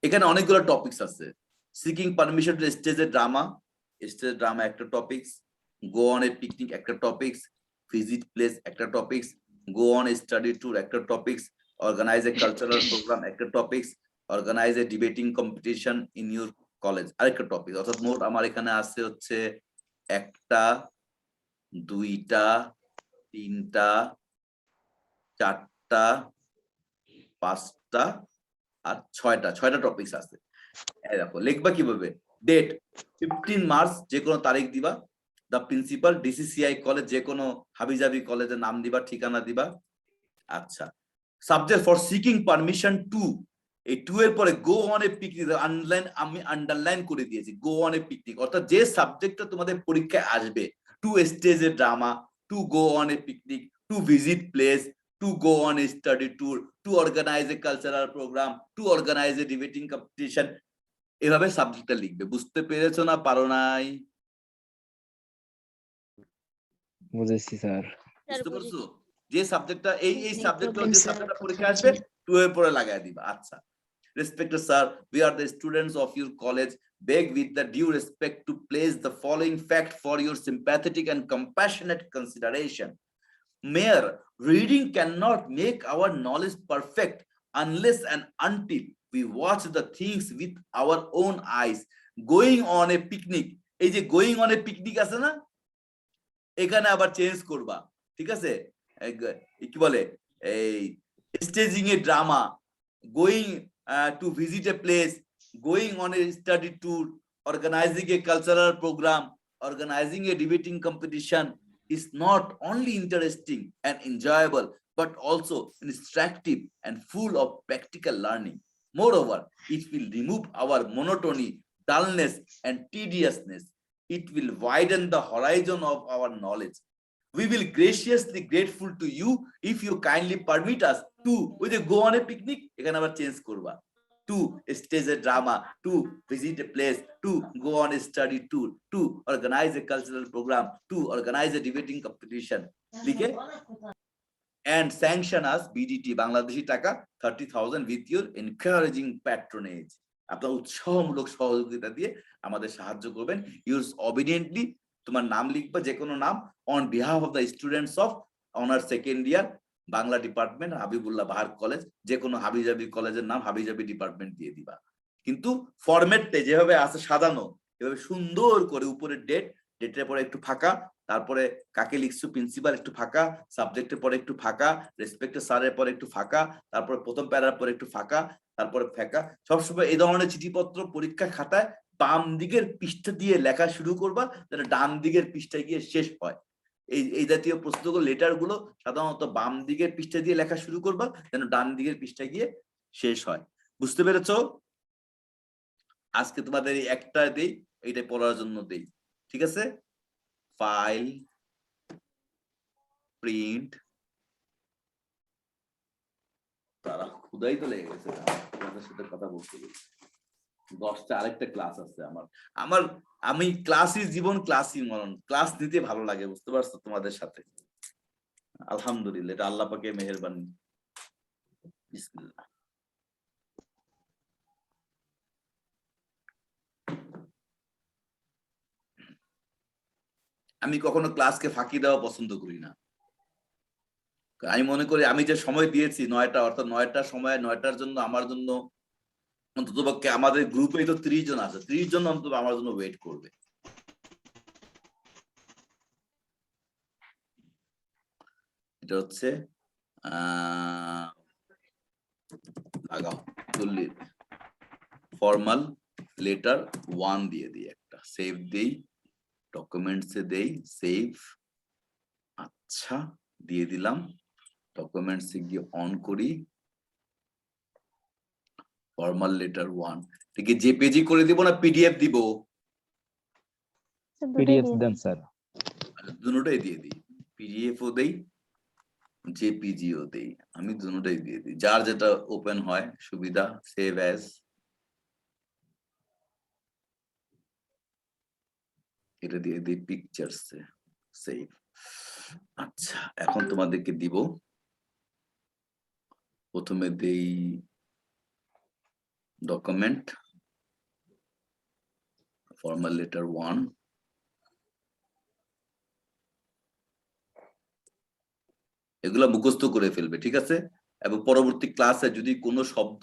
এখানে অনেকগুলো টপিকস আছে, seeking permission to stage a drama একটা topics, go on a picnic একটা টপিকস, ভিজিট প্লেস একটা topics, go on a study tour একটা topics, organise a cultural programme একটা topics, organise a debating competition in your college আরেকটা topic. অর্থাৎ মোট আমার এখানে আছে হচ্ছে 1টা 2টা 3টা 4টা 5টা আর 6টা টপিকস আছে। এই দেখো লিখবা কিভাবে, ডেট 15 মার্চ যে কোনো তারিখ দিবা, দ্য প্রিন্সিপাল ডিসিসিআই কলেজ যে কোনো হাবিজাবি কলেজের নাম দিবা, ঠিকানা দিবা। আচ্ছা, subject for seeking permission two, এই টু এর পরে গো অন এ পিকনিক, আমি আন্ডারলাইন করে দিয়েছি, গো অন এ পিকনিক, অর্থাৎ যে সাবজেক্টটা তোমাদের পরীক্ষায় আসবে, to stage a drama, to go on a picnic, to visit place, to go on a study tour, to organise a cultural programme, to organise a debating competition, এভাবে সাবজেক্টটা লিখবে। বুঝতে পেরেছো না পারো নাই? বুঝেছি স্যার। বুঝতে পারছো? যে সাবজেক্টটা এই সাবজেক্টটা problem, যে sir. সাবজেক্টটা পরীক্ষা আসবে টু এর পরে লাগাই দিবা। আচ্ছা, respected sir, we are the students of your college, beg with the due respect to place the following fact for your sympathetic and compassionate consideration. Mayor, reading cannot make our knowledge perfect unless and until we watch the things with our own eyes. Going on a picnic, এই যে going on a picnic আছে না, এখানে আবার change করবা, ঠিক আছে? কি বলে, এই staging a drama, going to visit a place, going on a study tour, organising a cultural programme, organising a debating competition is not only interesting and enjoyable but also instructive and full of practical learning. Moreover, it will remove our monotony, dullness and tediousness. It will widen the horizon of our knowledge. We will graciously grateful to you if you kindly permit us to go on a picnic, এখানে আবার change করবা, to stage a drama, to visit a place, to go on a study tour, to organize a cultural program, to organize a debating competition, লিখে and sanction us BDT Bangladeshi টাকা 30,000 with your encouraging patronage. আপনার উৎসাহমূলক সহযোগিতা দিয়ে আমাদের সাহায্য করবেন। Use obediently, তোমার নাম লিখবা, যে কোনো নাম, on behalf of the students of honours second year Bangla department Habibullah Bahar college, যে কোনো হাবিজাবি কলেজের নাম হাবিজাবি ডিপার্টমেন্ট দিয়ে দিবা। কিন্তু ফরম্যাটে যেভাবে আছে সাজানো, এভাবে সুন্দর করে উপরে ডেট, ডেটের পরে একটু ফাঁকা, তারপরে কাকে লিখছো প্রিন্সিপাল একটু ফাঁকা, সাবজেক্টের পরে একটু ফাঁকা, রেসপেক্টেড স্যারের পরে একটু ফাঁকা, তারপরে প্রথম প্যারার পরে একটু ফাঁকা, তারপরে ফাঁকা। সবসময় এই ধরনের চিঠিপত্র পরীক্ষা খাতায় বাম দিকের পৃষ্ঠা দিয়ে লেখা শুরু করবা, যেন ডান দিকের পৃষ্ঠায় গিয়ে শেষ হয়। এই জাতীয় প্রশ্নগুলো, লেটার গুলো সাধারণত বাম দিকের পৃষ্ঠা দিয়ে লেখা শুরু করবা, যেন ডান দিকের পৃষ্ঠায় গিয়ে শেষ হয়। বুঝতে পেরেছো? আজকে তোমাদের এই একটা দেই, এইটা পড়ার জন্য দেই, ঠিক আছে? ফাইল, প্রিন্ট, তারা খুদাই তো লেগে গেছে তোমাদের সাথে কথা বলতে গেলে। 10টা আরেকটা ক্লাস আছে আমার আমি ক্লাসই জীবন, ক্লাসই মরণ, ক্লাস নিতে ভালো লাগে, বুঝতে পারছো? তোমাদের সাথে আলহামদুলিল্লাহ, এটা আল্লাহ পাকের মেহেরবানি। বিসমিল্লাহ। আমি কখনো ক্লাসকে ফাঁকি দেওয়া পছন্দ করি না। আমি মনে করি আমি যে সময় দিয়েছি 9টা, অর্থাৎ 9টার সময়, 9টার জন্য আমার জন্য অন্ততপক্ষে আমাদের গ্রুপে তো 30 জন আছে, 30 জন অন্তত আমার জন্য ওয়েট করবে। এটা হচ্ছে ফর্মাল লেটার 1 দিয়ে দিই, একটা সেভ দেই, ডকুমেন্টসে দেই সেভ। আচ্ছা, দিয়ে দিলাম, ডকুমেন্টসে গিয়ে অন করি, ফর্মাল লেটার 1। ঠিক আছে, জেপিজি করে দিব না পিডিএফ দিব? পিডিএফ দেন স্যার। দুটোটাই দিয়ে দিই, পিডিএফও দেই, জেপিজিও দেই, আমি দুটোটাই দিয়ে দিই, যার যেটা ওপেন হয় সুবিধা। সেভ অ্যাজ, এটা দিয়ে দিই পিকচারসে, সেভ। আচ্ছা, এখন তোমাদেরকে দিব, প্রথমে দেই ডকুমেন্ট, ফর্মাল লেটার 1, এগুলা মুখস্থ করে ফেলবে, ঠিক আছে? এবং পরবর্তী ক্লাসে যদি কোনো শব্দ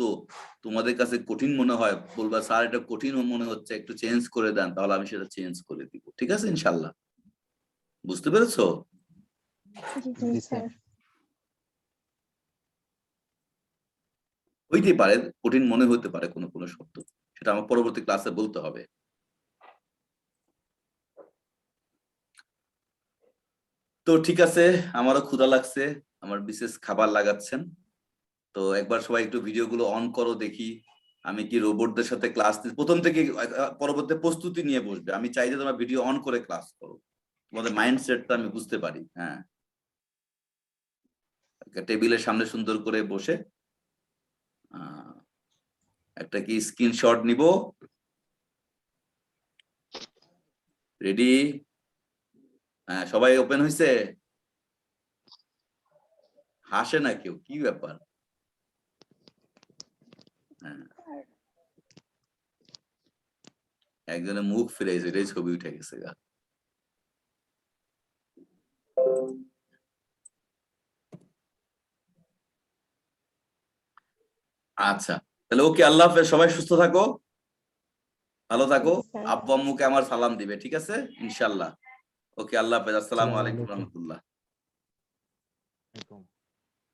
তোমাদের কাছে কঠিন মনে হয়, বলবা স্যার এটা কঠিন মনে হচ্ছে, একটু চেঞ্জ করে দেন, তাহলে আমি সেটা চেঞ্জ করে দিব, ঠিক আছে ইনশাআল্লাহ? বুঝতে পেরেছো? জি জি জি, স্যার। স্যার। হইতে পারে, কঠিন মনে হতে পারে কোনো কোনো শব্দ, সেটা আমার পরবর্তী ক্লাসে বলতে হবে। তো ঠিক আছে, আমারও ক্ষুধা লাগছে, আমার বিশেষ খাবার লাগাচ্ছেন। তো একবার সবাই একটু ভিডিওগুলো অন করো, দেখি আমি কি রোবটদের সাথে ক্লাস প্রথম থেকে পরবর্তী প্রস্তুতি নিয়ে বসবে। আমি চাই যে তোমরা ভিডিও অন করে ক্লাস করো, তোমাদের মাইন্ডসেটটা আমি বুঝতে পারি। হ্যাঁ, টেবিলের সামনে সুন্দর করে বসে একটা কি স্ক্রিনশট নিব। রেডি? হ্যাঁ, সবাই ওপেন হয়েছে? হাসে না কেউ, কি ব্যাপার? হ্যাঁ, একজনের মুখ ফিরাইছে, এটাই ছবি উঠে গেছে গা। আচ্ছা, তাহলে ওকে, আল্লাহ হাফেজ, সবাই সুস্থ থাকো, ভালো থাকো। জি স্যার। আব্বু আম্মুকে আমার সালাম দিবে, ঠিক আছে ইনশাল্লাহ। ওকে, আল্লাহ হাফেজ, আসসালামু আলাইকুম আসসালামু আলাইকুম। রহমতুল্লাহ।